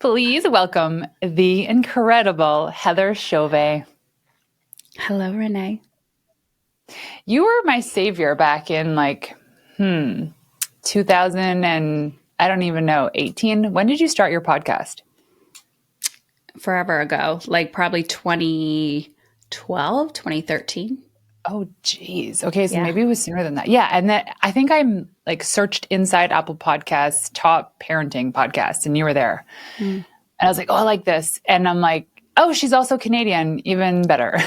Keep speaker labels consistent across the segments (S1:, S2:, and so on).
S1: Please welcome the incredible Heather Chauvin.
S2: Hello, Renee.
S1: You were my savior back in 2000 and I don't even know, 18. When did you start your podcast?
S2: Forever ago, like probably 2012, 2013.
S1: Oh, geez. Okay, so
S2: Yeah.
S1: maybe it was sooner than that. Yeah, and that I think I'm like searched inside Apple Podcasts, top parenting podcasts, and you were there.
S2: Mm.
S1: And I was like, oh, I like this. And I'm like, oh, she's also Canadian, even better.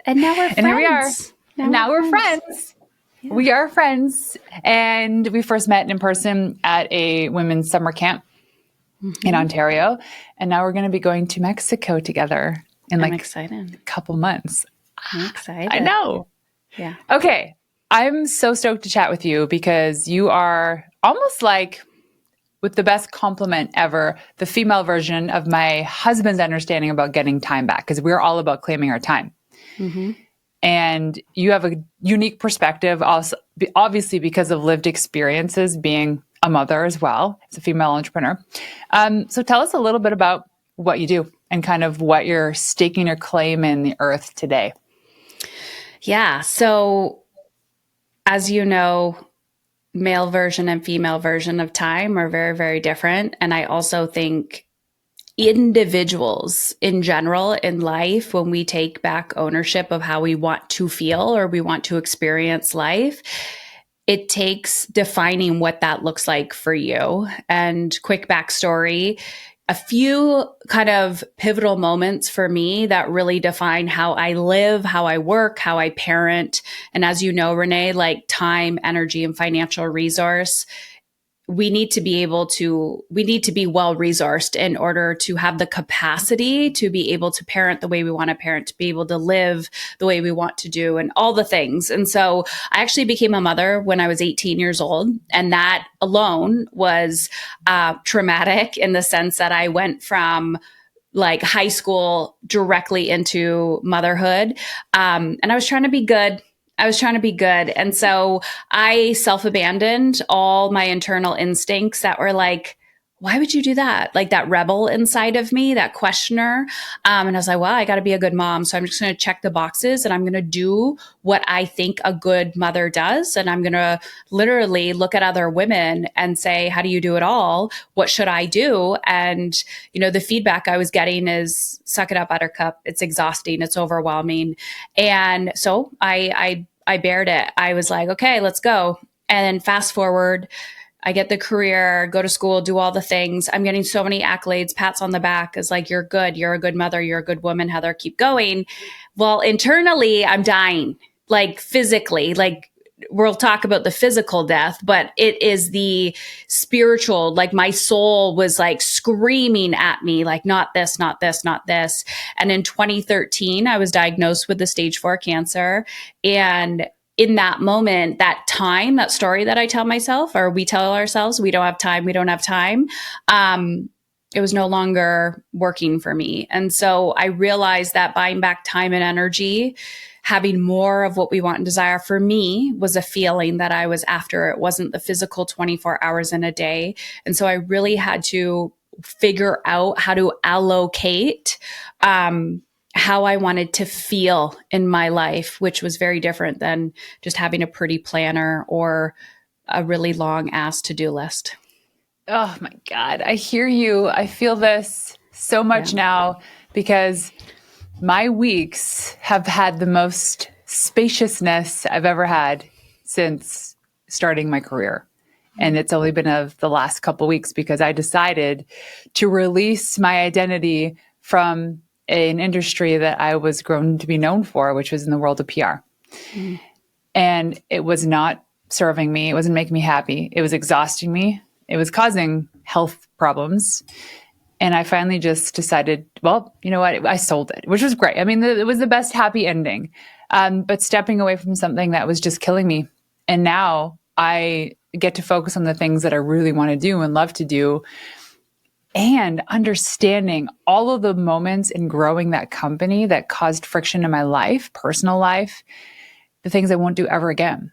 S2: And now we're
S1: And here we are.
S2: friends.
S1: Now we're friends.
S2: Yeah.
S1: We are friends. And we first met in person at a women's summer camp in Ontario. And now we're going to be going to Mexico together in
S2: I'm
S1: a
S2: excited.
S1: couple months.
S2: I'm excited.
S1: I know.
S2: Yeah.
S1: Okay. I'm so stoked to chat with you because you are almost like, with the best compliment ever, the female version of my husband's understanding about getting time back, because we're all about claiming our time.
S2: Mm-hmm.
S1: And you have a unique perspective, also, obviously, because of lived experiences being a mother as well as a female entrepreneur. So tell us a little bit about what you do and kind of what you're staking your claim in the earth today.
S2: Yeah. So, as you know, male version and female version of time are very, very different. And I also think individuals in general in life, when we take back ownership of how we want to feel or we want to experience life, it takes defining what that looks like for you. And quick backstory, a few kind of pivotal moments for me that really define how I live, how I work, how I parent. And as you know, Renee, like time, energy, and financial resource, we need to be well resourced in order to have the capacity to be able to parent the way we want to parent, to be able to live the way we want to do, and all the things. And so I actually became a mother when I was 18 years old. And that alone was traumatic in the sense that I went from like high school directly into motherhood. And I was trying to be good. And so I self abandoned all my internal instincts that were like, why would you do that? Like that rebel inside of me, that questioner. And I was like, well, I got to be a good mom. So I'm just going to check the boxes and I'm going to do what I think a good mother does. And I'm going to literally look at other women and say, how do you do it all? What should I do? And, the feedback I was getting is suck it up, buttercup. It's exhausting. It's overwhelming. And so I bared it. I was like, okay, let's go. And then fast forward, I get the career, go to school, do all the things. I'm getting so many accolades, pats on the back is like, you're good. You're a good mother. You're a good woman, Heather, keep going. Well, internally, I'm dying, like physically, like we'll talk about the physical death, but it is the spiritual, like my soul was like screaming at me, like, not this, not this, not this. And in 2013, I was diagnosed with the stage 4 cancer. And in that moment, that time, that story that I tell myself, or we tell ourselves, we don't have time, we don't have time. It was no longer working for me. And so I realized that buying back time and energy, having more of what we want and desire for me was a feeling that I was after. It wasn't the physical 24 hours in a day. And so I really had to figure out how to allocate, how I wanted to feel in my life, which was very different than just having a pretty planner or a really long ass to-do list.
S1: Oh my God. I hear you. I feel this so much now because my weeks have had the most spaciousness I've ever had since starting my career. And it's only been of the last couple of weeks because I decided to release my identity from an industry that I was grown to be known for, which was in the world of PR. Mm. And it was not serving me. It wasn't making me happy. It was exhausting me. It was causing health problems. And I finally just decided, well, you know what? I sold it, which was great. I mean, it was the best happy ending. But stepping away from something that was just killing me. And now I get to focus on the things that I really want to do and love to do. And understanding all of the moments in growing that company that caused friction in my life, personal life, the things I won't do ever again.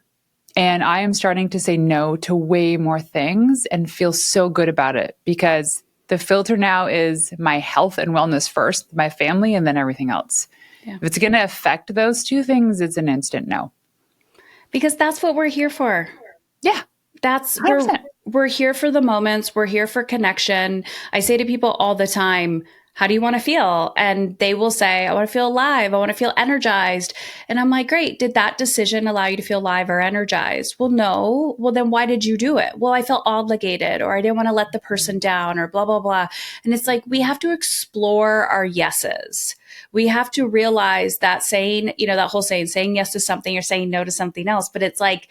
S1: And I am starting to say no to way more things and feel so good about it because The filter now is my health and wellness first, my family, and then everything else. Yeah. If it's going to affect those two things, it's an instant no.
S2: Because that's what we're here for.
S1: Yeah.
S2: That's we're here for the moments. We're here for connection. I say to people all the time, how do you want to feel? And they will say, I want to feel alive. I want to feel energized. And I'm like, great. Did that decision allow you to feel alive or energized? Well, no. Well, then why did you do it? Well, I felt obligated, or I didn't want to let the person down, or blah, blah, blah. And it's like, we have to explore our yeses. We have to realize that saying, that whole saying yes to something or saying no to something else. But it's like,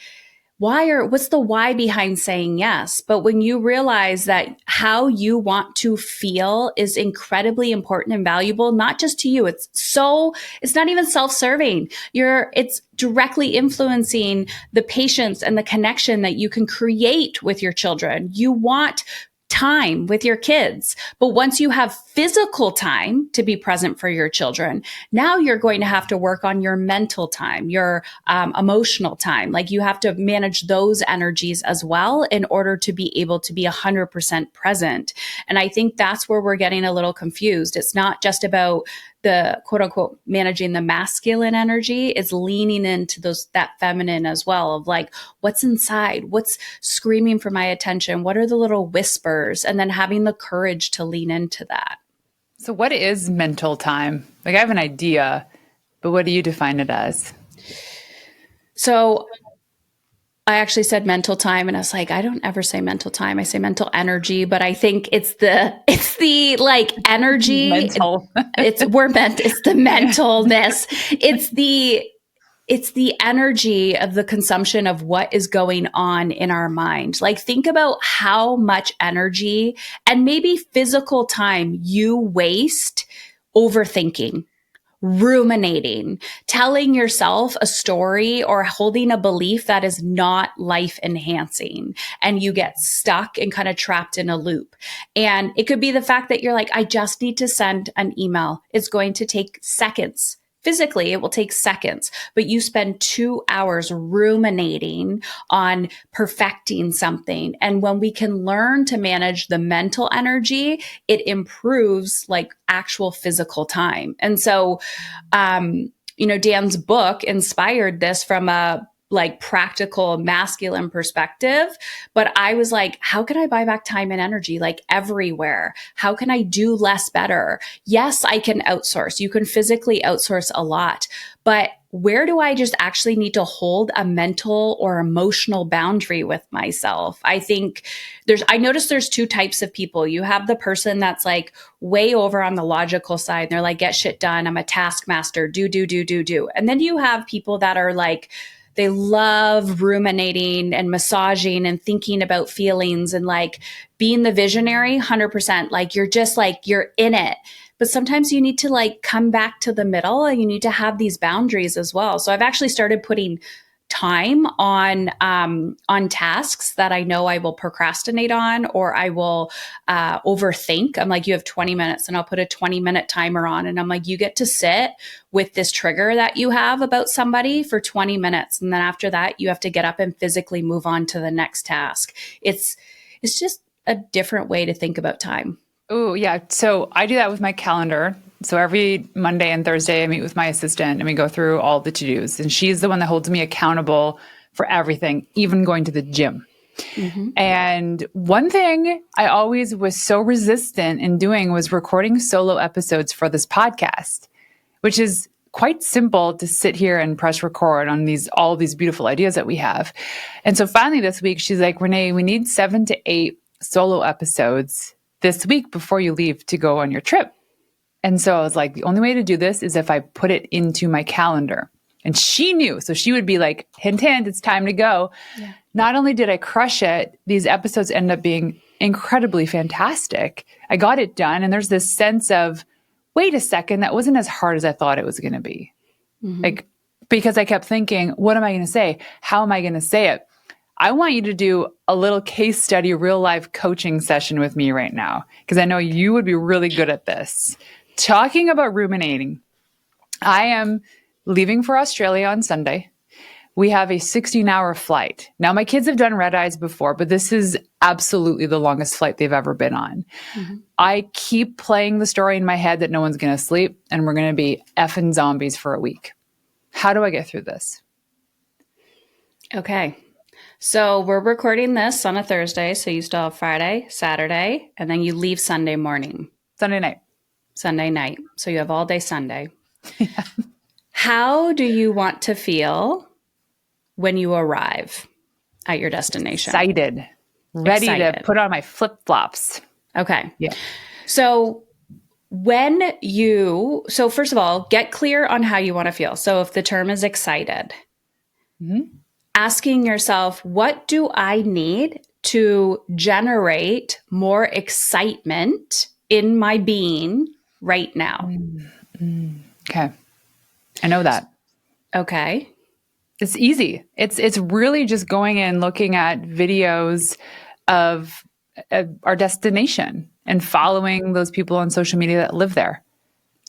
S2: what's the why behind saying yes? But when you realize that how you want to feel is incredibly important and valuable, not just to you, it's not even self-serving. It's directly influencing the patience and the connection that you can create with your children. You want time with your kids. But once you have physical time to be present for your children, now you're going to have to work on your mental time, your emotional time. Like you have to manage those energies as well in order to be able to be 100% present. And I think that's where we're getting a little confused. It's not just about the quote unquote managing the masculine energy, is leaning into that feminine as well, of like, what's inside, what's screaming for my attention, what are the little whispers, and then having the courage to lean into that.
S1: So what is mental time? Like I have an idea, but what do you define it as?
S2: So I actually said mental time, and I was like, I don't ever say mental time. I say mental energy, but I think it's the like energy. It's the mentalness. It's the energy of the consumption of what is going on in our mind. Like think about how much energy and maybe physical time you waste overthinking, ruminating, telling yourself a story or holding a belief that is not life enhancing. And you get stuck and kind of trapped in a loop. And it could be the fact that you're like, I just need to send an email. It's going to take seconds. Physically, it will take seconds, but you spend 2 hours ruminating on perfecting something. And when we can learn to manage the mental energy, it improves like actual physical time. And so, Dan's book inspired this from a like practical masculine perspective. But I was like, how can I buy back time and energy like everywhere? How can I do less better? Yes, I can outsource. You can physically outsource a lot, but where do I just actually need to hold a mental or emotional boundary with myself? I think I notice there's two types of people. You have the person that's like way over on the logical side. And they're like, get shit done. I'm a taskmaster. Do. And then you have people that are like, they love ruminating and massaging and thinking about feelings and like being the visionary 100%. Like you're just like, you're in it. But sometimes you need to like come back to the middle and you need to have these boundaries as well. So I've actually started putting time on tasks that I know I will procrastinate on or I will overthink. I'm like, you have 20 minutes and I'll put a 20-minute timer on. And I'm like, you get to sit with this trigger that you have about somebody for 20 minutes. And then after that, you have to get up and physically move on to the next task. It's just a different way to think about time.
S1: Oh, yeah. So I do that with my calendar. So every Monday and Thursday, I meet with my assistant and we go through all the to-dos. And she's the one that holds me accountable for everything, even going to the gym. Mm-hmm. And one thing I always was so resistant in doing was recording solo episodes for this podcast, which is quite simple to sit here and press record on all these beautiful ideas that we have. And so finally this week, she's like, Renee, we need 7 to 8 solo episodes this week before you leave to go on your trip. And so I was like, the only way to do this is if I put it into my calendar. And she knew. So she would be like, hint, hint, it's time to go. Yeah. Not only did I crush it, these episodes end up being incredibly fantastic. I got it done. And there's this sense of, wait a second, that wasn't as hard as I thought it was going to be. Mm-hmm. Like, because I kept thinking, what am I going to say? How am I going to say it? I want you to do a little case study, real life coaching session with me right now, because I know you would be really good at this. Talking about ruminating, I am leaving for Australia on Sunday. we have a 16-hour flight. Now, my kids have done red eyes before, but this is absolutely the longest flight they've ever been on. Mm-hmm. I keep playing the story in my head that no one's going to sleep and we're going to be effing zombies for a week. How do I get through this?
S2: Okay. So we're recording this on a Thursday. So you still have Friday, Saturday, and then you leave Sunday morning.
S1: Sunday night.
S2: Sunday night. So you have all day Sunday. Yeah. How do you want to feel when you arrive at your destination?
S1: Excited. Ready to put on my flip-flops.
S2: Okay.
S1: Yeah.
S2: So first of all, get clear on how you want to feel. So if the term is excited, asking yourself, what do I need to generate more excitement in my being right now?
S1: Okay. I know that.
S2: Okay.
S1: It's easy. It's really just going and looking at videos of our destination and following those people on social media that live there,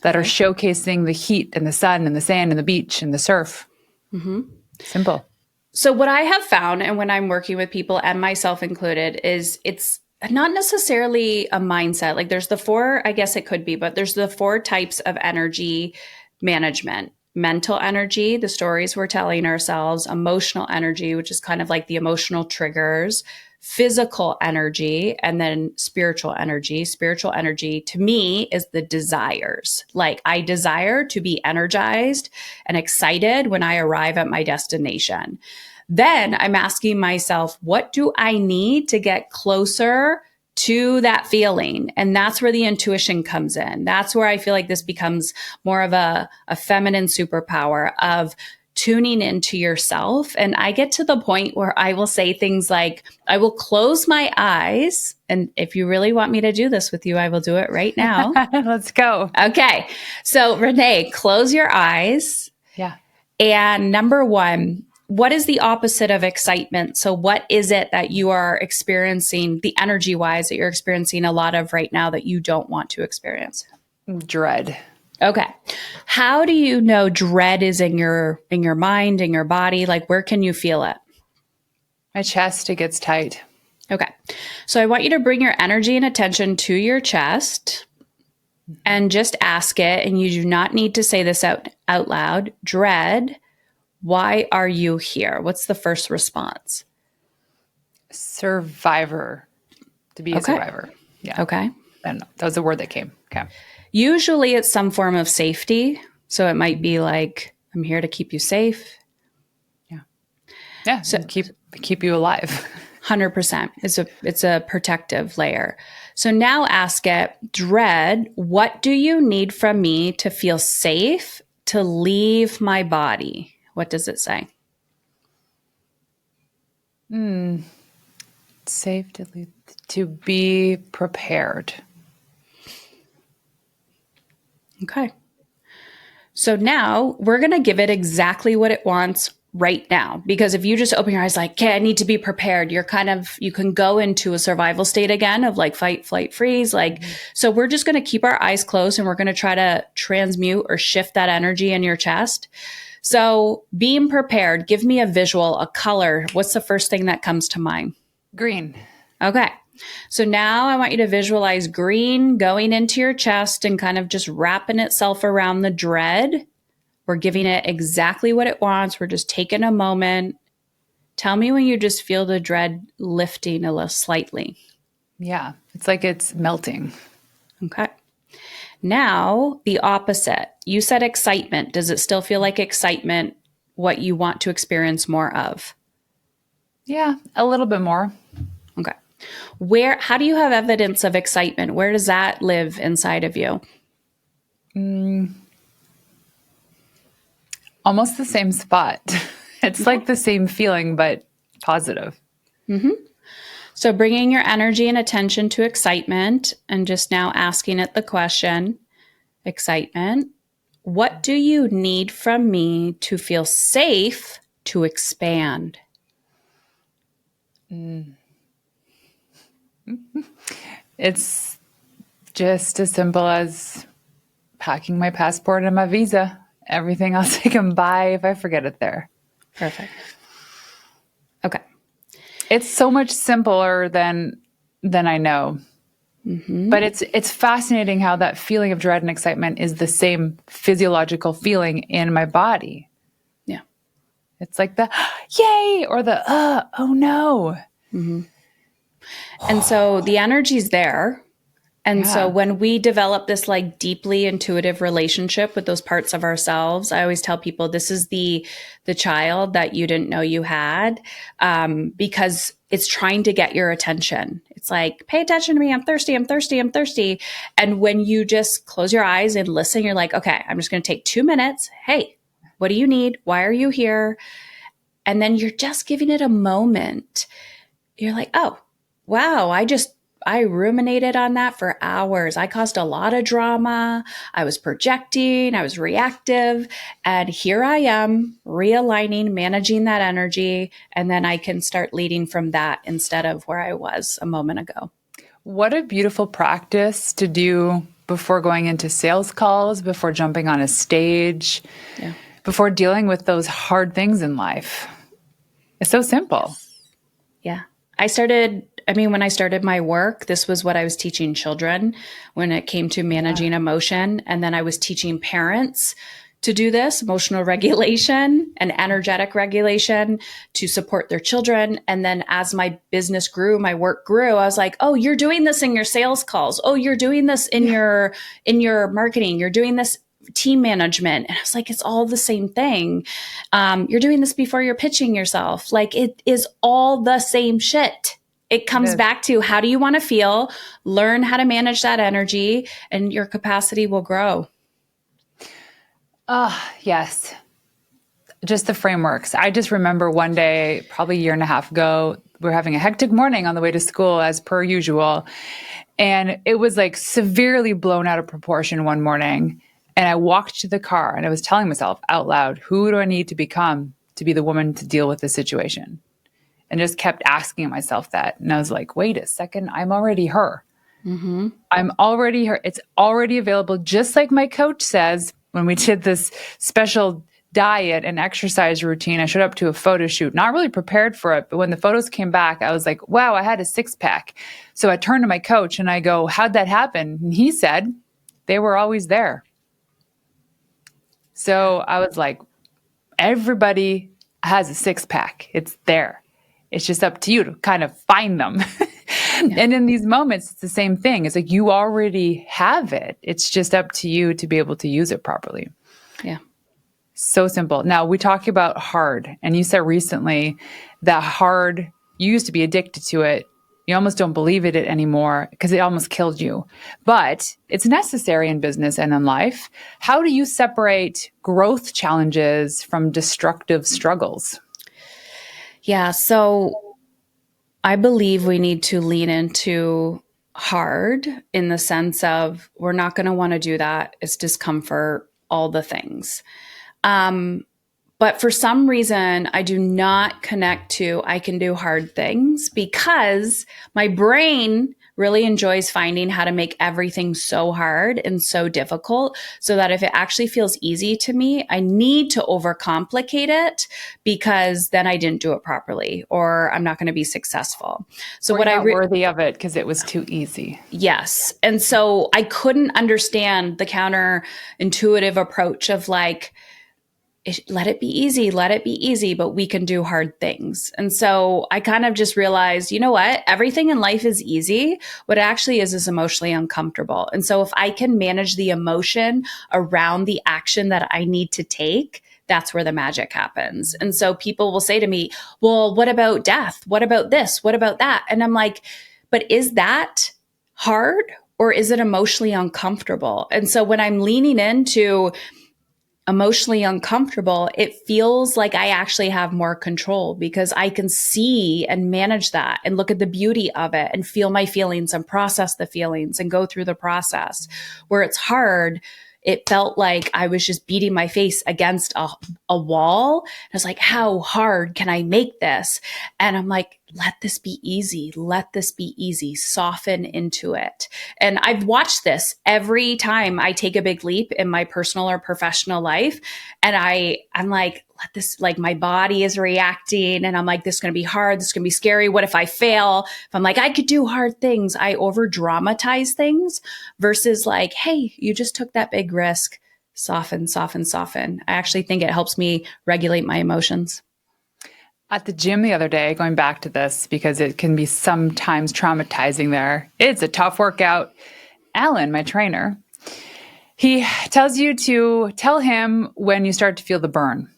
S1: that are showcasing the heat and the sun and the sand and the beach and the surf. Mm-hmm. Simple.
S2: So what I have found, and when I'm working with people and myself included, is it's not necessarily a mindset. Like there's the four, I guess it could be, but there's the four types of energy management. Mental energy, the stories we're telling ourselves, emotional energy, which is kind of like the emotional triggers, physical energy, and then spiritual energy. Spiritual energy to me is the desires. Like I desire to be energized and excited when I arrive at my destination. Then I'm asking myself, what do I need to get closer to that feeling? And that's where the intuition comes in. That's where I feel like this becomes more of a feminine superpower of tuning into yourself. And I get to the point where I will say things like, I will close my eyes. And if you really want me to do this with you, I will do it right now.
S1: Let's go.
S2: Okay. So Renee, close your eyes.
S1: Yeah.
S2: And number one, what is the opposite of excitement? So what is it that you are experiencing, the energy wise, that you're experiencing a lot of right now that you don't want to experience?
S1: Dread.
S2: Okay. How do you know dread is in your mind, in your body? Like where can you feel it?
S1: My chest, it gets tight.
S2: Okay. So I want you to bring your energy and attention to your chest and just ask it. And you do not need to say this out loud. Dread, why are you here? What's the first response?
S1: Survivor. To be a survivor. Yeah.
S2: Okay.
S1: I don't know. That was the word that came. Okay.
S2: Usually it's some form of safety. So it might be like, I'm here to keep you safe.
S1: Yeah. Yeah. So keep you alive.
S2: 100%. It's a protective layer. So now ask it, dread, what do you need from me to feel safe to leave my body? What does it say?
S1: Safe to be prepared.
S2: Okay. So now we're going to give it exactly what it wants right now. Because if you just open your eyes like, okay, I need to be prepared, you can go into a survival state again of like fight, flight, freeze. So we're just going to keep our eyes closed and we're going to try to transmute or shift that energy in your chest. So being prepared, give me a visual, a color. What's the first thing that comes to mind?
S1: Green.
S2: Okay. So now I want you to visualize green going into your chest and kind of just wrapping itself around the dread. We're giving it exactly what it wants. We're just taking a moment. Tell me when you just feel the dread lifting a little slightly.
S1: Yeah. It's like it's melting.
S2: Okay. Now, the opposite. You said excitement. Does it still feel like excitement, what you want to experience more of?
S1: Yeah, a little bit more.
S2: Okay. How do you have evidence of excitement? Where does that live inside of you?
S1: Almost the same spot. It's like the same feeling, but positive.
S2: Mm-hmm. So bringing your energy and attention to excitement and just now asking it the question, excitement, what do you need from me to feel safe to expand?
S1: It's just as simple as packing my passport and my visa. Everything else I can buy if I forget it there.
S2: Perfect. Okay.
S1: It's so much simpler than I know.
S2: Mm-hmm.
S1: But it's fascinating how that feeling of dread and excitement is the same physiological feeling in my body.
S2: Yeah.
S1: It's like the yay or the oh no.
S2: Mm-hmm. And so the energy's there. And so
S1: Yeah.
S2: when we develop this like deeply intuitive relationship with those parts of ourselves, I always tell people this is the child that you didn't know you had, because it's trying to get your attention. It's like, pay attention to me. I'm thirsty. I'm thirsty. I'm thirsty. And when you just close your eyes and listen, you're like, okay, I'm just going to take 2 minutes. Hey, what do you need? Why are you here? And then you're just giving it a moment. You're like, oh, wow, I ruminated on that for hours. I caused a lot of drama. I was projecting, I was reactive. And here I am realigning, managing that energy. And then I can start leading from that instead of where I was a moment ago.
S1: What a beautiful practice to do before going into sales calls, before jumping on a stage, before dealing with those hard things in life. It's so simple.
S2: Yeah. When I started my work, this was what I was teaching children when it came to managing emotion. And then I was teaching parents to do this emotional regulation and energetic regulation to support their children. And then as my business grew, my work grew, I was like, oh, you're doing this in your sales calls. Oh, you're doing this in your marketing. You're doing this team management. And I was like, it's all the same thing. You're doing this before you're pitching yourself. Like it is all the same shit. It comes back to how do you want to feel, learn how to manage that energy, and your capacity will grow.
S1: Yes. Just the frameworks. I just remember one day, probably a year and a half ago, we were having a hectic morning on the way to school as per usual. And it was like severely blown out of proportion one morning. And I walked to the car and I was telling myself out loud, who do I need to become to be the woman to deal with this situation? And just kept asking myself that. And I was like, wait a second, I'm already her.
S2: Mm-hmm.
S1: I'm already her. It's already available. Just like my coach says, when we did this special diet and exercise routine, I showed up to a photo shoot, not really prepared for it. But when the photos came back, I was like, wow, I had a 6-pack. So I turned to my coach and I go, how'd that happen? And he said, they were always there. So I was like, everybody has a 6-pack. It's there. It's just up to you to kind of find them. And in these moments, it's the same thing. It's like you already have it. It's just up to you to be able to use it properly.
S2: Yeah.
S1: So simple. Now, we talk about hard, and you said recently that hard, you used to be addicted to it. You almost don't believe it anymore because it almost killed you. But it's necessary in business and in life. How do you separate growth challenges from destructive struggles?
S2: Yeah. So I believe we need to lean into hard in the sense of we're not going to want to do that. It's discomfort, all the things. But for some reason, I do not connect to I can do hard things because my brain really enjoys finding how to make everything so hard and so difficult so that if it actually feels easy to me, I need to overcomplicate it because then I didn't do it properly or I'm not going to be successful. So
S1: what worthy of it because it was too easy.
S2: Yes. And so I couldn't understand the counterintuitive approach of like, let it be easy, but we can do hard things. And so I kind of just realized, you know what? Everything in life is easy. What it actually is emotionally uncomfortable. And so if I can manage the emotion around the action that I need to take, that's where the magic happens. And so people will say to me, well, what about death? What about this? What about that? And I'm like, but is that hard or is it emotionally uncomfortable? And so when I'm leaning into emotionally uncomfortable, it feels like I actually have more control because I can see and manage that and look at the beauty of it and feel my feelings and process the feelings and go through the process. Where it's hard, it felt like I was just beating my face against a wall. I was like, how hard can I make this? And I'm like, let this be easy. Let this be easy. Soften into it. And I've watched this every time I take a big leap in my personal or professional life. And I'm like, let this, like my body is reacting and I'm like, this is going to be hard. This is going to be scary. What if I fail? If I'm like, I could do hard things, I over dramatize things versus like, hey, you just took that big risk. Soften, soften, soften. I actually think it helps me regulate my emotions.
S1: At the gym the other day, going back to this because it can be sometimes traumatizing there. It's a tough workout. Alan, my trainer, he tells you to tell him when you start to feel the burn,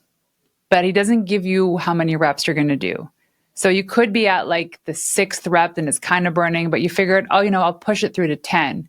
S1: but he doesn't give you how many reps you're going to do. So you could be at like the 6th rep and it's kind of burning, but you figured, oh, I'll push it through to 10.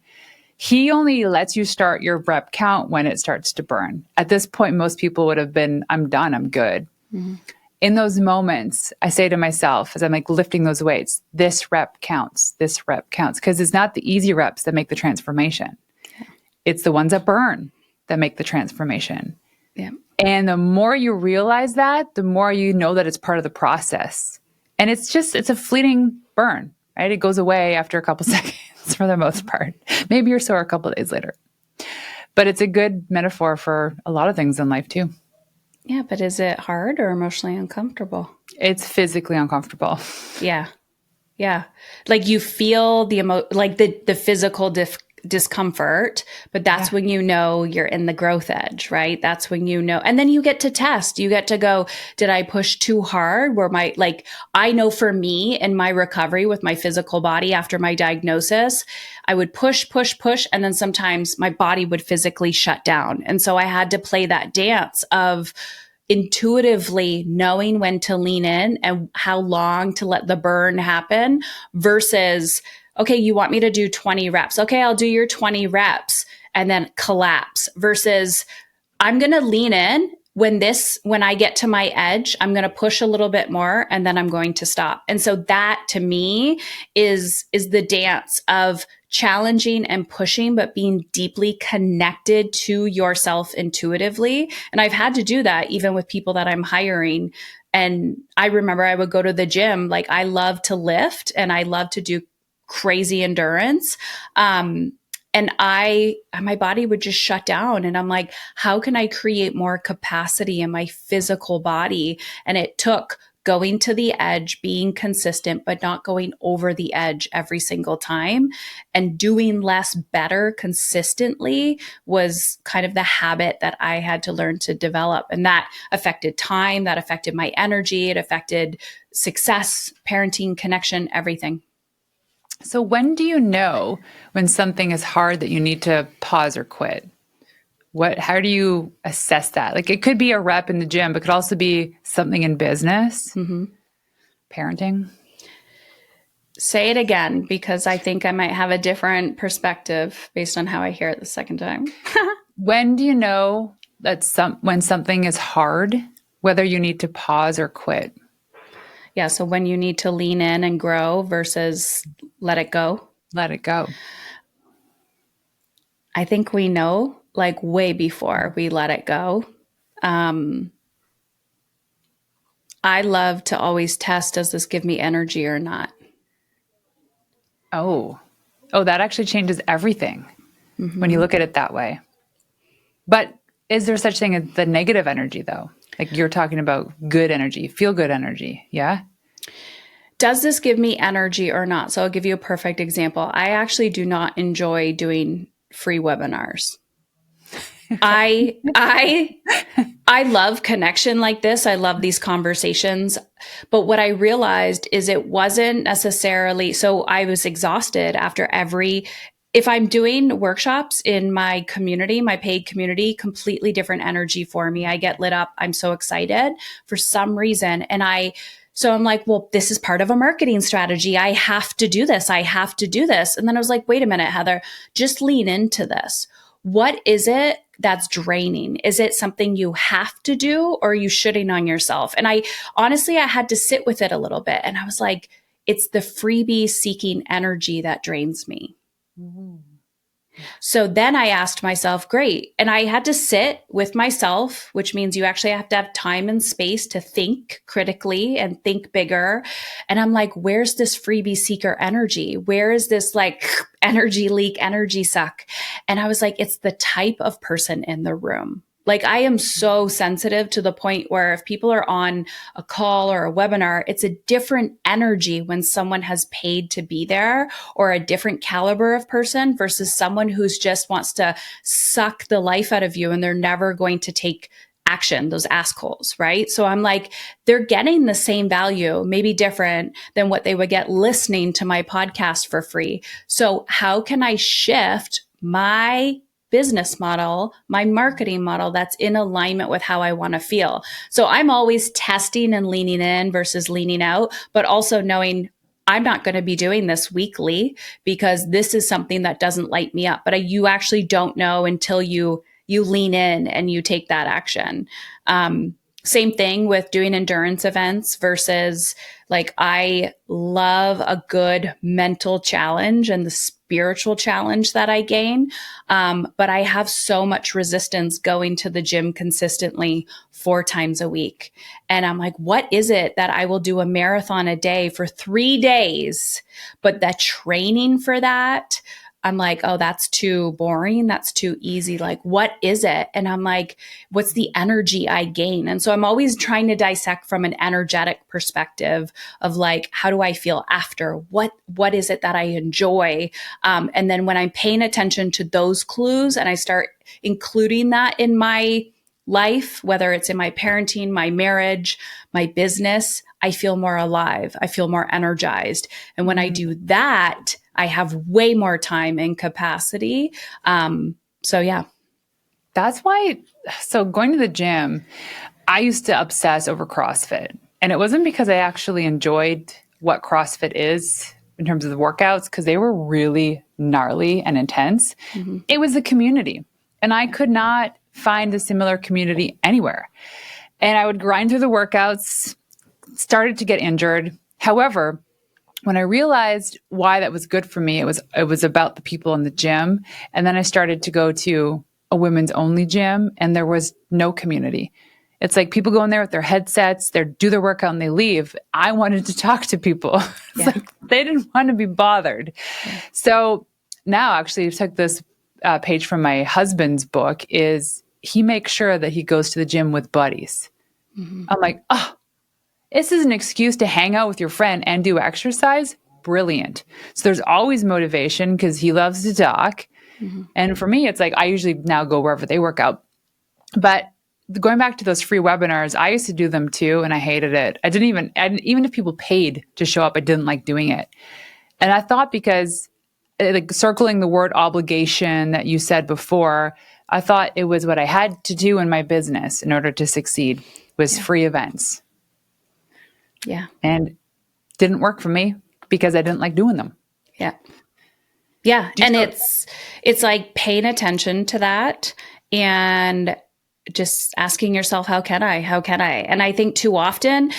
S1: He only lets you start your rep count when it starts to burn. At this point, most people would have been, I'm done, I'm good. Mm-hmm. In those moments, I say to myself, as I'm like lifting those weights, this rep counts, because it's not the easy reps that make the transformation. Yeah. It's the ones that burn that make the transformation.
S2: Yeah.
S1: And the more you realize that, the more you know that it's part of the process. And it's a fleeting burn, right? It goes away after a couple seconds for the most part. Maybe you're sore a couple of days later. But it's a good metaphor for a lot of things in life too.
S2: Yeah, but is it hard or emotionally uncomfortable?
S1: It's physically uncomfortable.
S2: Yeah. Yeah. Like you feel the physical discomfort, but that's when you're in the growth edge, right? That's when and then you get to test. You get to go, did I push too hard? I know for me in my recovery with my physical body after my diagnosis, I would push, and then sometimes my body would physically shut down. And so I had to play that dance of intuitively knowing when to lean in and how long to let the burn happen versus, okay, you want me to do 20 reps. Okay, I'll do your 20 reps and then collapse versus I'm going to lean in when I get to my edge, I'm going to push a little bit more and then I'm going to stop. And so that to me is the dance of challenging and pushing, but being deeply connected to yourself intuitively. And I've had to do that even with people that I'm hiring. And I remember I would go to the gym. Like I love to lift and I love to do crazy endurance. And my body would just shut down. And I'm like, how can I create more capacity in my physical body? And it took going to the edge, being consistent, but not going over the edge every single time, and doing less better consistently was kind of the habit that I had to learn to develop. And that affected time, that affected my energy, it affected success, parenting, connection, everything.
S1: So when do you know when something is hard that you need to pause or quit? How do you assess that? Like it could be a rep in the gym, but it could also be something in business, parenting.
S2: Say it again, because I think I might have a different perspective based on how I hear it the second time.
S1: When do you know that when something is hard, whether you need to pause or quit?
S2: Yeah. So when you need to lean in and grow versus let it go.
S1: Let it go.
S2: I think we know like way before we let it go. I love to always test, does this give me energy or not?
S1: Oh, that actually changes everything when you look at it that way. But is there such thing as the negative energy though? Like you're talking about good energy, feel good energy. Yeah.
S2: Does this give me energy or not? So I'll give you a perfect example. I actually do not enjoy doing free webinars. I love connection like this. I love these conversations. But what I realized is it wasn't necessarily, so I was exhausted after if I'm doing workshops in my community, my paid community, completely different energy for me. I get lit up. I'm so excited for some reason. So I'm like, well, this is part of a marketing strategy. I have to do this. And then I was like, wait a minute, Heather, just lean into this. What is it that's draining? Is it something you have to do or are you shitting on yourself? And I had to sit with it a little bit. And I was like, it's the freebie seeking energy that drains me. Mm-hmm. So then I asked myself, great. And I had to sit with myself, which means you actually have to have time and space to think critically and think bigger. And I'm like, where's this freebie seeker energy? Where is this like energy leak, energy suck? And I was like, it's the type of person in the room. Like I am so sensitive to the point where if people are on a call or a webinar, it's a different energy when someone has paid to be there or a different caliber of person versus someone who's just wants to suck the life out of you and they're never going to take action, those assholes, right? So I'm like, they're getting the same value, maybe different than what they would get listening to my podcast for free. So how can I shift my business model, my marketing model that's in alignment with how I want to feel? So I'm always testing and leaning in versus leaning out, but also knowing I'm not going to be doing this weekly because this is something that doesn't light me up. But you actually don't know until you lean in and you take that action. Same thing with doing endurance events versus like, I love a good mental challenge and the spiritual challenge that I gain. But I have so much resistance going to the gym consistently 4 times a week. And I'm like, what is it that I will do a marathon a day for 3 days, but the training for that, I'm like, oh, that's too boring. That's too easy. Like, what is it? And I'm like, what's the energy I gain? And so I'm always trying to dissect from an energetic perspective of like, how do I feel after? What is it that I enjoy? And then when I'm paying attention to those clues and I start including that in my life, whether it's in my parenting, my marriage, my business, I feel more alive. I feel more energized. And when I do that, I have way more time and capacity. So yeah.
S1: That's why, so going to the gym, I used to obsess over CrossFit. And it wasn't because I actually enjoyed what CrossFit is in terms of the workouts, because they were really gnarly and intense. Mm-hmm. It was the community. And I could not find a similar community anywhere. And I would grind through the workouts, started to get injured. However, when I realized why that was good for me, it was about the people in the gym. And then I started to go to a women's only gym and there was no community. It's like people go in there with their headsets, they do their workout and they leave. I wanted to talk to people. It's like they didn't want to be bothered. Yeah. So now actually I took this page from my husband's book is he makes sure that he goes to the gym with buddies. Mm-hmm. I'm like, oh, this is an excuse to hang out with your friend and do exercise. Brilliant. So there's always motivation because he loves to talk. Mm-hmm. And for me, it's like I usually now go wherever they work out. But going back to those free webinars, I used to do them too, and I hated it. Even if people paid to show up, I didn't like doing it. And I thought because like circling the word obligation that you said before, I thought it was what I had to do in my business in order to succeed was free events.
S2: Yeah.
S1: And didn't work for me because I didn't like doing them.
S2: Yeah. Yeah. And it's like paying attention to that and just asking yourself, how can I? And I think too often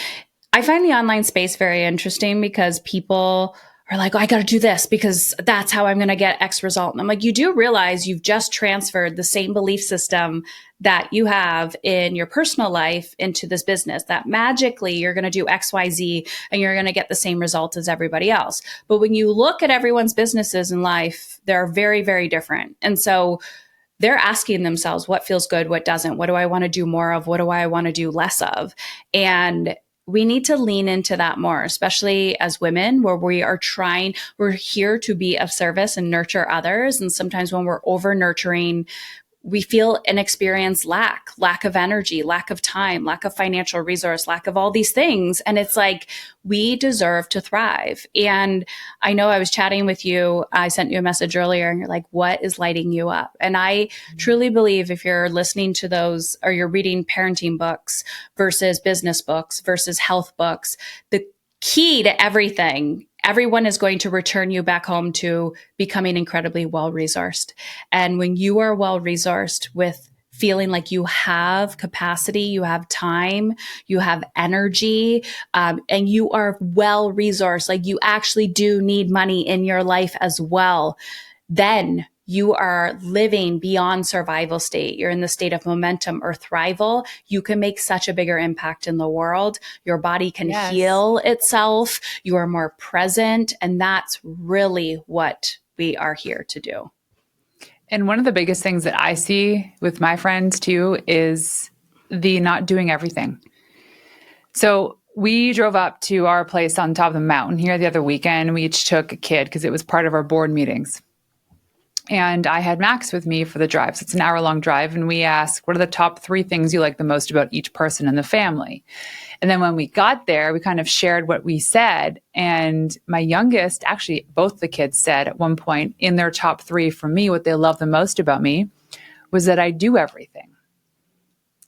S2: I find the online space very interesting because people are like, oh, I got to do this because that's how I'm going to get X result. And I'm like, you do realize you've just transferred the same belief system that you have in your personal life into this business, that magically you're going to do X, Y, Z, and you're going to get the same result as everybody else. But when you look at everyone's businesses in life, they're very, very different. And so they're asking themselves, what feels good, what doesn't, what do I want to do more of, what do I want to do less of? And we need to lean into that more, especially as women, where we're here to be of service and nurture others. And sometimes when we're over nurturing, we feel and experience lack of energy, lack of time, lack of financial resource, lack of all these things. And it's like, we deserve to thrive. And I know I was chatting with you. I sent you a message earlier and you're like, what is lighting you up? And I truly believe if you're listening to those or you're reading parenting books versus business books versus health books, the key to everyone is going to return you back home to becoming incredibly well-resourced. And when you are well-resourced with feeling like you have capacity, you have time, you have energy, and you are well-resourced, like you actually do need money in your life as well, then you are living beyond survival state. You're in the state of momentum or thrival. You can make such a bigger impact in the world. Your body can heal itself. You are more present. And that's really what we are here to do.
S1: And one of the biggest things that I see with my friends too is the not doing everything. So we drove up to our place on top of the mountain here the other weekend. We each took a kid because it was part of our board meetings. And I had Max with me for the drive. So it's an hour-long drive. And we asked, what are the top 3 things you like the most about each person in the family? And then when we got there, we kind of shared what we said. And my youngest, actually, both the kids said at one point in their top 3 for me, what they love the most about me was that I do everything.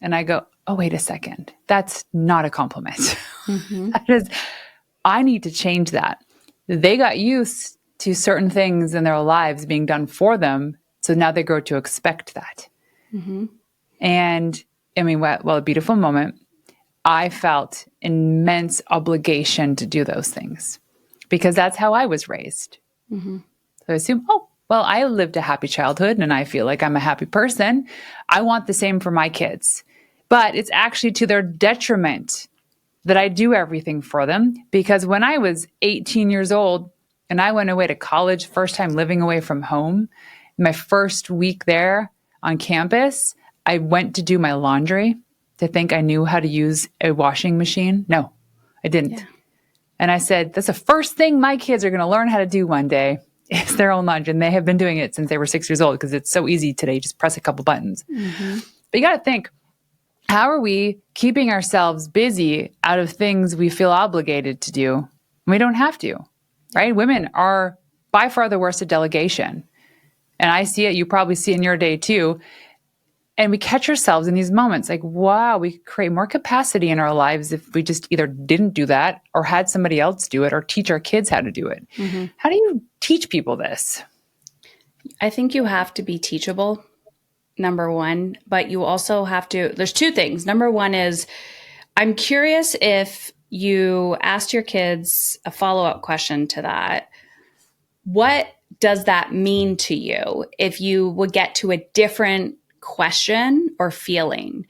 S1: And I go, oh, wait a second. That's not a compliment. Mm-hmm. That is, I need to change that. They got used to certain things in their lives being done for them. So now they grow to expect that. Mm-hmm. And I mean, well, a beautiful moment. I felt immense obligation to do those things because that's how I was raised. Mm-hmm. So I assume, oh, well, I lived a happy childhood and I feel like I'm a happy person. I want the same for my kids. But it's actually to their detriment that I do everything for them because when I was 18 years old and I went away to college, first time living away from home, my first week there on campus, I went to do my laundry to think I knew how to use a washing machine. No, I didn't. Yeah. And I said, that's the first thing my kids are going to learn how to do one day is their own laundry. And they have been doing it since they were 6 years old because it's so easy today. Just press a couple buttons. Mm-hmm. But you got to think, how are we keeping ourselves busy out of things we feel obligated to do? We don't have to, right? Women are by far the worst at delegation. And I see it. You probably see it in your day too. And we catch ourselves in these moments like, wow, we create more capacity in our lives if we just either didn't do that or had somebody else do it or teach our kids how to do it. Mm-hmm. How do you teach people this?
S2: I think you have to be teachable, number one, but you also have to, there's 2 things. Number one is, I'm curious if you asked your kids a follow-up question to that. What does that mean to you if you would get to a different question or feeling?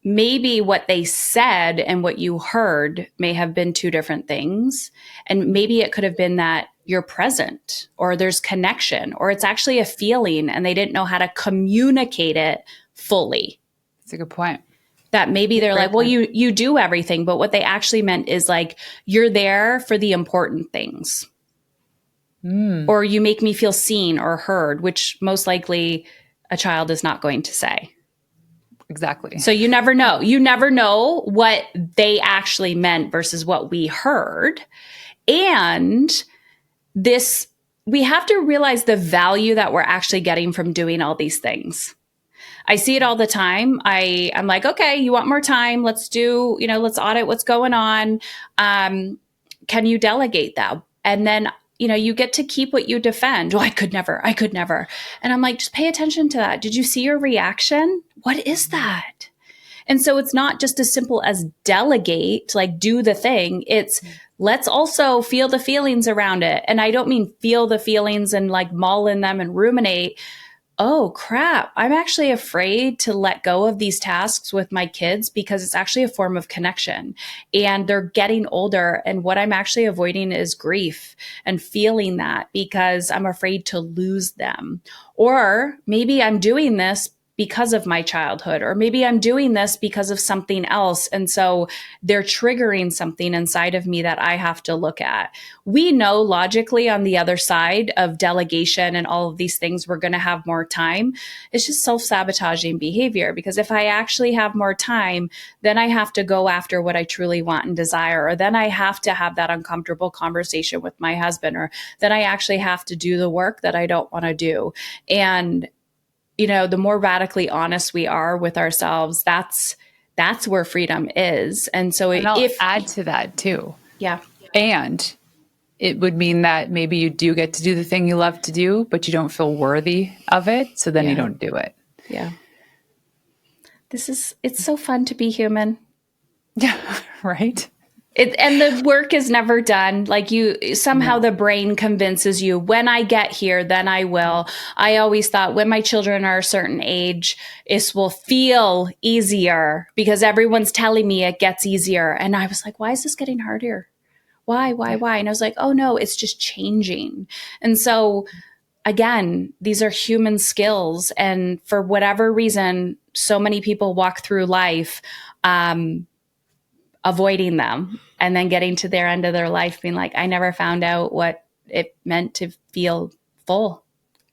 S2: Maybe what they said and what you heard may have been 2 different things. And maybe it could have been that you're present or there's connection or it's actually a feeling and they didn't know how to communicate it fully.
S1: That's a good point.
S2: That maybe they're like, well, you do everything. But what they actually meant is like, you're there for the important things. Or you make me feel seen or heard, which most likely a child is not going to say.
S1: Exactly.
S2: So you never know. You never know what they actually meant versus what we heard. And this, we have to realize the value that we're actually getting from doing all these things. I see it all the time. I'm like, okay, you want more time? Let's do, let's audit what's going on. Can you delegate that? And then you get to keep what you defend. Oh, I could never. And I'm like, just pay attention to that. Did you see your reaction? What is that? And so it's not just as simple as delegate, like do the thing. It's let's also feel the feelings around it. And I don't mean feel the feelings and like mull in them and ruminate. Oh crap, I'm actually afraid to let go of these tasks with my kids because it's actually a form of connection and they're getting older. And what I'm actually avoiding is grief and feeling that because I'm afraid to lose them. Or maybe I'm doing this because of my childhood, or maybe I'm doing this because of something else. And so they're triggering something inside of me that I have to look at. We know logically on the other side of delegation and all of these things, we're going to have more time. It's just self-sabotaging behavior because if I actually have more time, then I have to go after what I truly want and desire, or then I have to have that uncomfortable conversation with my husband, or then I actually have to do the work that I don't want to do. And the more radically honest we are with ourselves, that's where freedom is. And so
S1: I'll add to that too.
S2: Yeah.
S1: And it would mean that maybe you do get to do the thing you love to do, but you don't feel worthy of it. So then you don't do it.
S2: Yeah. It's so fun to be human.
S1: Yeah. Right.
S2: And the work is never done. Like somehow the brain convinces you, when I get here, then I will. I always thought when my children are a certain age, this will feel easier because everyone's telling me it gets easier. And I was like, why is this getting harder? Why? And I was like, oh no, it's just changing. And so again, these are human skills. And for whatever reason, so many people walk through life, avoiding them and then getting to their end of their life being like, I never found out what it meant to feel full,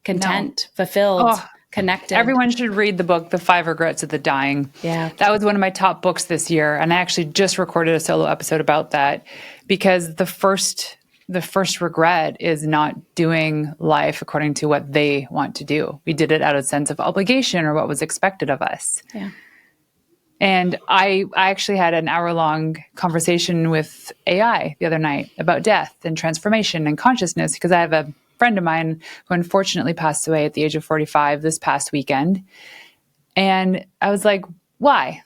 S2: content, fulfilled, connected.
S1: Everyone should read the book, The 5 Regrets of the Dying.
S2: Yeah.
S1: That was one of my top books this year. And I actually just recorded a solo episode about that because the first regret is not doing life according to what they want to do. We did it out of a sense of obligation or what was expected of us.
S2: Yeah.
S1: And I actually had an hour-long conversation with AI the other night about death and transformation and consciousness because I have a friend of mine who unfortunately passed away at the age of 45 this past weekend. And I was like, why?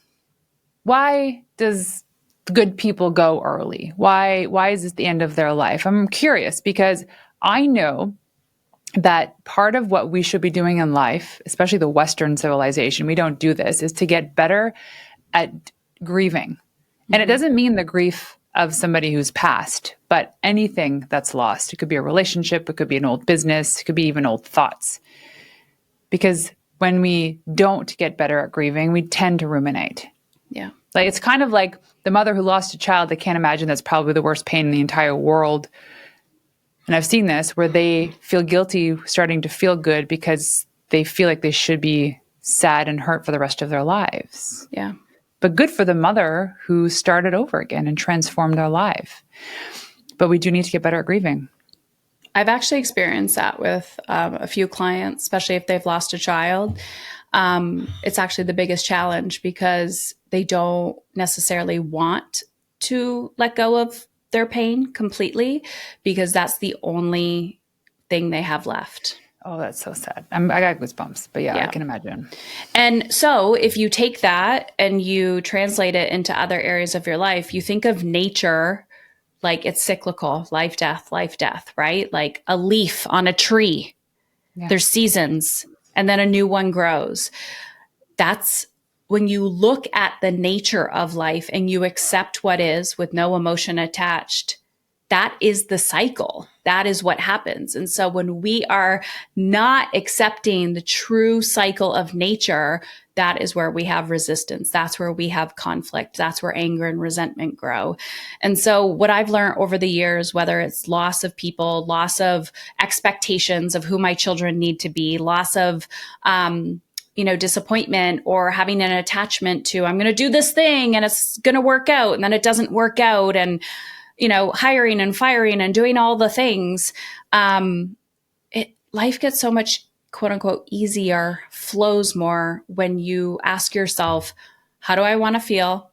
S1: Why does good people go early? Why is this the end of their life? I'm curious because I know that part of what we should be doing in life, especially the Western civilization, we don't do this, is to get better at grieving. And it doesn't mean the grief of somebody who's passed, but anything that's lost. It could be a relationship, it could be an old business, it could be even old thoughts. Because when we don't get better at grieving, we tend to ruminate.
S2: Yeah.
S1: Like it's kind of like the mother who lost a child, they can't imagine that's probably the worst pain in the entire world. And I've seen this where they feel guilty starting to feel good because they feel like they should be sad and hurt for the rest of their lives.
S2: Yeah.
S1: But good for the mother who started over again and transformed their life. But we do need to get better at grieving.
S2: I've actually experienced that with a few clients, especially if they've lost a child. It's actually the biggest challenge because they don't necessarily want to let go of their pain completely because that's the only thing they have left.
S1: Oh, that's so sad. I got goosebumps, but yeah, I can imagine.
S2: And so if you take that and you translate it into other areas of your life, you think of nature like it's cyclical, life, death, right? Like a leaf on a tree. Yeah. There's seasons and then a new one grows. That's when you look at the nature of life and you accept what is with no emotion attached. That is the cycle. That is what happens. And so when we are not accepting the true cycle of nature, that is where we have resistance. That's where we have conflict. That's where anger and resentment grow. And so what I've learned over the years, whether it's loss of people, loss of expectations of who my children need to be, loss of, disappointment or having an attachment to, I'm going to do this thing and it's going to work out and then it doesn't work out. And hiring and firing and doing all the things, life gets so much, quote unquote, easier, flows more when you ask yourself, how do I want to feel?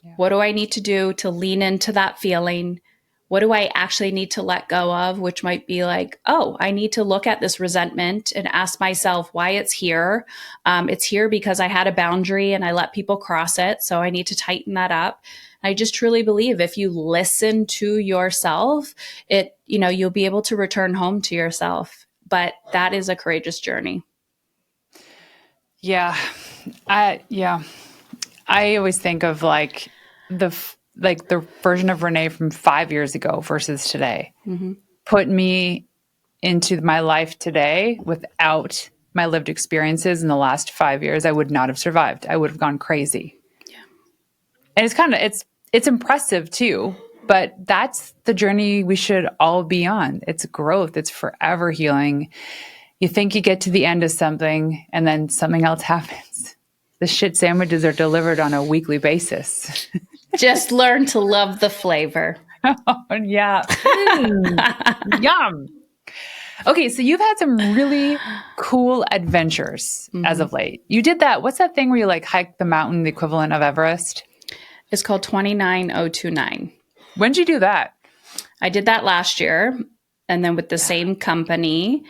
S2: Yeah. What do I need to do to lean into that feeling? What do I actually need to let go of? Which might be like, oh, I need to look at this resentment and ask myself why it's here. It's here because I had a boundary and I let people cross it. So I need to tighten that up. I just truly believe if you listen to yourself, you'll be able to return home to yourself. But that is a courageous journey.
S1: Yeah. I always think of the version of Renee from 5 years ago versus today. Mm-hmm. Put me into my life today without my lived experiences in the last 5 years, I would not have survived. I would have gone crazy. And it's impressive too, but that's the journey we should all be on. It's growth. It's forever healing. You think you get to the end of something and then something else happens. The shit sandwiches are delivered on a weekly basis.
S2: Just learn to love the flavor.
S1: Oh, yeah. Yum. Okay, so you've had some really cool adventures as of late. You did that. What's that thing where you hiked the mountain, the equivalent of Everest?
S2: It's called 29029.
S1: When did you do that?
S2: I did that last year. And then with the same company,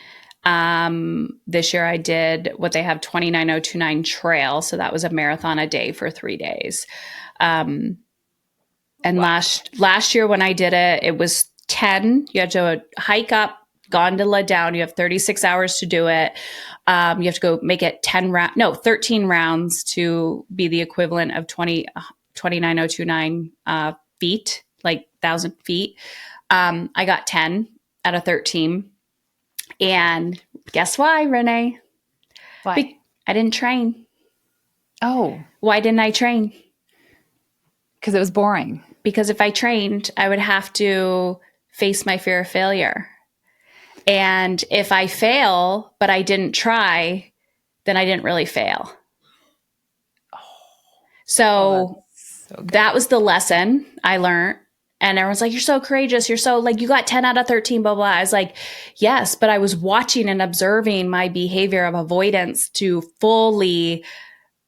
S2: this year I did what they have 29029 trail. So that was a marathon a day for 3 days. And last year when I did it, it was 10. You had to hike up, gondola down. You have 36 hours to do it. You have to go make it 13 rounds to be the equivalent of 29,029 feet, like 1,000 feet. I got 10 out of 13. And guess why, Renee?
S1: Why?
S2: I didn't train.
S1: Oh.
S2: Why didn't I train?
S1: Because it was boring.
S2: Because if I trained, I would have to face my fear of failure. And if I fail, but I didn't try, then I didn't really fail. So that was the lesson I learned. And everyone's like, you're so courageous. You're so like, you got 10 out of 13, blah, blah. I was like, yes, but I was watching and observing my behavior of avoidance to fully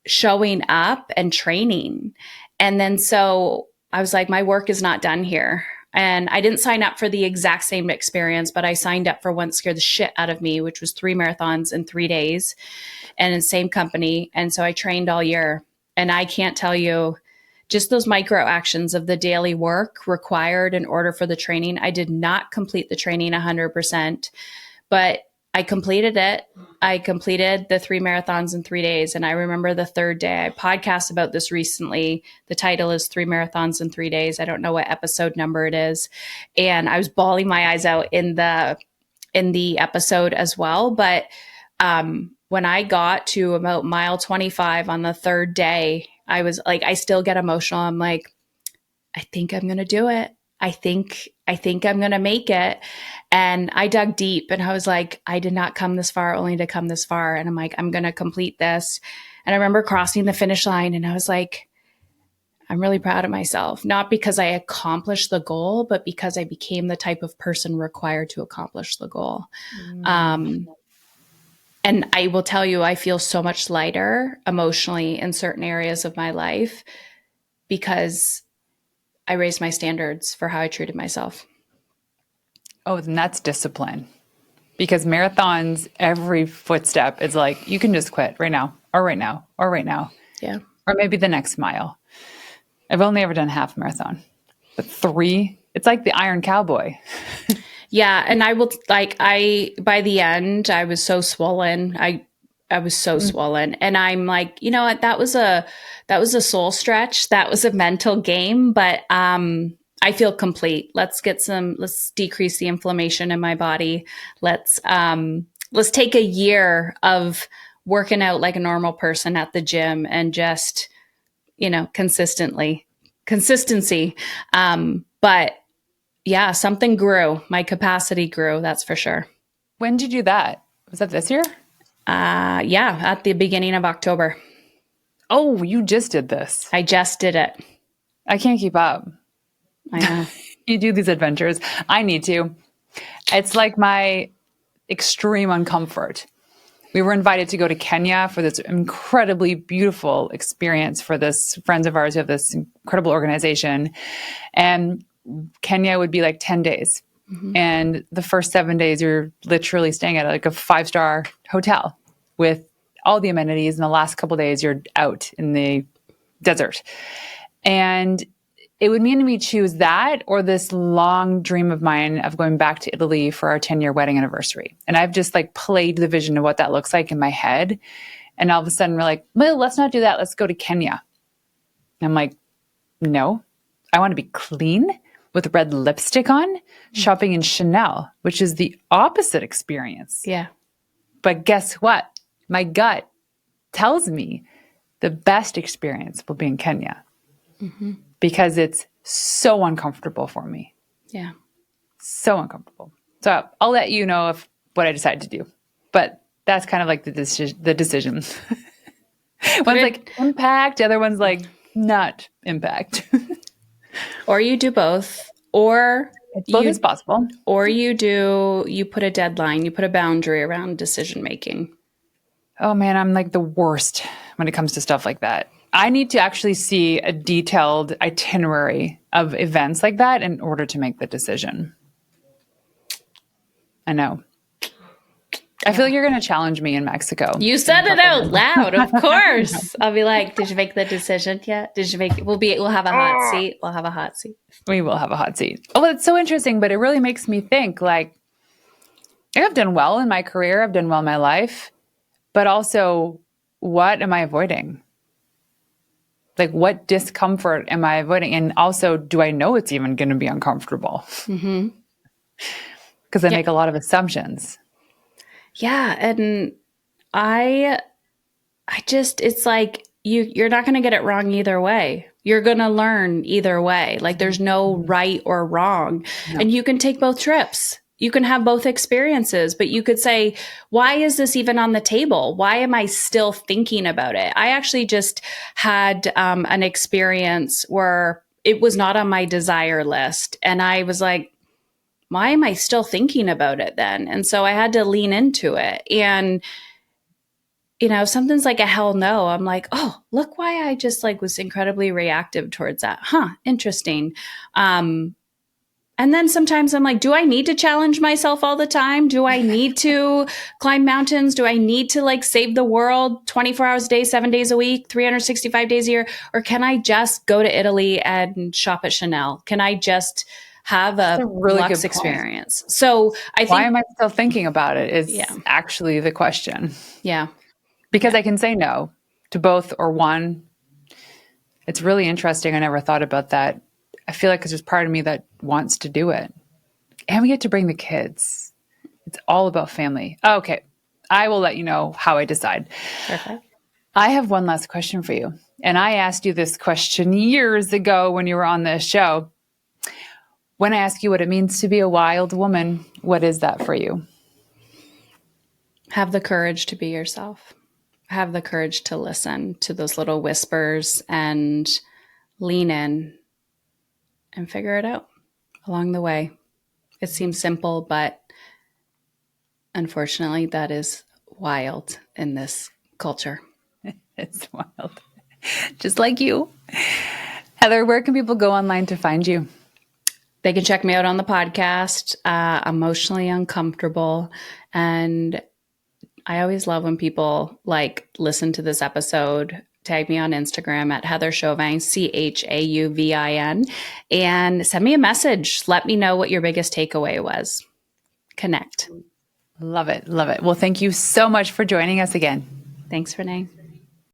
S2: showing up and training. And then so I was like, my work is not done here. And I didn't sign up for the exact same experience, but I signed up for one that scared the shit out of me, which was 3 marathons in 3 days and in the same company. And so I trained all year. And I can't tell you, just those micro actions of the daily work required in order for the training. I did not complete the training 100%, but I completed it. I completed the 3 marathons in 3 days. And I remember the third day, I podcast about this recently. The title is 3 marathons in 3 days. I don't know what episode number it is. And I was bawling my eyes out in the episode as well. But when I got to about mile 25 on the third day, I was like, I still get emotional. I'm like, I think I'm going to do it. I think I'm going to make it. And I dug deep and I was like, I did not come this far only to come this far. And I'm like, I'm going to complete this. And I remember crossing the finish line and I was like, I'm really proud of myself, not because I accomplished the goal, but because I became the type of person required to accomplish the goal. And I will tell you, I feel so much lighter emotionally in certain areas of my life because I raised my standards for how I treated myself.
S1: Oh, then that's discipline. Because marathons, every footstep is like, you can just quit right now, or right now, or right now.
S2: Yeah.
S1: Or maybe the next mile. I've only ever done half marathon. But 3, it's like the Iron Cowboy.
S2: Yeah. And by the end, I was so swollen. I was so swollen. And I'm like, you know what? That was a soul stretch. That was a mental game, but, I feel complete. Let's decrease the inflammation in my body. Let's take a year of working out like a normal person at the gym and just, consistency. But yeah, something grew. My capacity grew. That's for sure.
S1: When did you do that? Was that this year?
S2: Yeah, at the beginning of October.
S1: Oh, you just did this.
S2: I just did it.
S1: I can't keep up.
S2: I know.
S1: You do these adventures. I need to. It's like my extreme uncomfort. We were invited to go to Kenya for this incredibly beautiful experience for this friends of ours who have this incredible organization. And Kenya would be like 10 days. Mm-hmm. And the first 7 days, you're literally staying at like a 5-star hotel with all the amenities. And the last couple of days, you're out in the desert. And it would mean me choose that or this long dream of mine of going back to Italy for our 10-year wedding anniversary. And I've just like played the vision of what that looks like in my head. And all of a sudden we're like, well, let's not do that. Let's go to Kenya. And I'm like, no, I want to be clean with red lipstick on, shopping in Chanel, which is the opposite experience.
S2: Yeah.
S1: But guess what? My gut tells me the best experience will be in Kenya. Mm-hmm. Because it's so uncomfortable for me.
S2: Yeah.
S1: So uncomfortable. So I'll let you know what I decide to do. But that's kind of like the decision. One's like impact, the other one's like not impact.
S2: Or you do both. Or
S1: both is possible.
S2: Or you put a deadline, you put a boundary around decision making.
S1: Oh man, I'm like the worst when it comes to stuff like that. I need to actually see a detailed itinerary of events like that in order to make the decision. I know. I feel like you're going to challenge me in Mexico.
S2: You said it out loud, of course. I'll be like, did you make the decision yet? Did you make it? We'll have a hot seat. We'll have a hot seat.
S1: We will have a hot seat. Oh, it's so interesting, but it really makes me think like, I've done well in my career. I've done well in my life, but also what am I avoiding? Like what discomfort am I avoiding? And also, do I know it's even going to be uncomfortable? Because I make a lot of assumptions.
S2: Yeah. And I just, it's like, you're not going to get it wrong either way. You're going to learn either way. Like there's no right or wrong. No. And you can take both trips. You can have both experiences, but you could say, why is this even on the table? Why am I still thinking about it? I actually just had an experience where it was not on my desire list. And I was like, why am I still thinking about it then? And so I had to lean into it. And, you know, if something's like a hell no, I'm like, oh, look why I just like was incredibly reactive towards that. Huh, interesting. And then sometimes I'm like, do I need to challenge myself all the time? Do I need to climb mountains? Do I need to like save the world 24 hours a day, 7 days a week, 365 days a year? Or can I just go to Italy and shop at Chanel? Can I just have a really luxe experience? So I think,
S1: why am I still thinking about it is actually the question.
S2: Yeah.
S1: Because I can say no to both or one. It's really interesting. I never thought about that. I feel like there's part of me that wants to do it. And we get to bring the kids. It's all about family. Okay. I will let you know how I decide.
S2: Perfect.
S1: I have one last question for you. And I asked you this question years ago when you were on this show. When I ask you what it means to be a wild woman, what is that for you?
S2: Have the courage to be yourself. Have the courage to listen to those little whispers and lean in and figure it out along the way. It seems simple, but unfortunately, that is wild in this culture.
S1: It's wild. Just like you. Heather, where can people go online to find you?
S2: They can check me out on the podcast, Emotionally Uncomfortable. And I always love when people like listen to this episode. Tag me on Instagram at Heather Chauvin, Chauvin, and send me a message. Let me know what your biggest takeaway was. Connect.
S1: Love it. Love it. Well, thank you so much for joining us again.
S2: Thanks, Renee.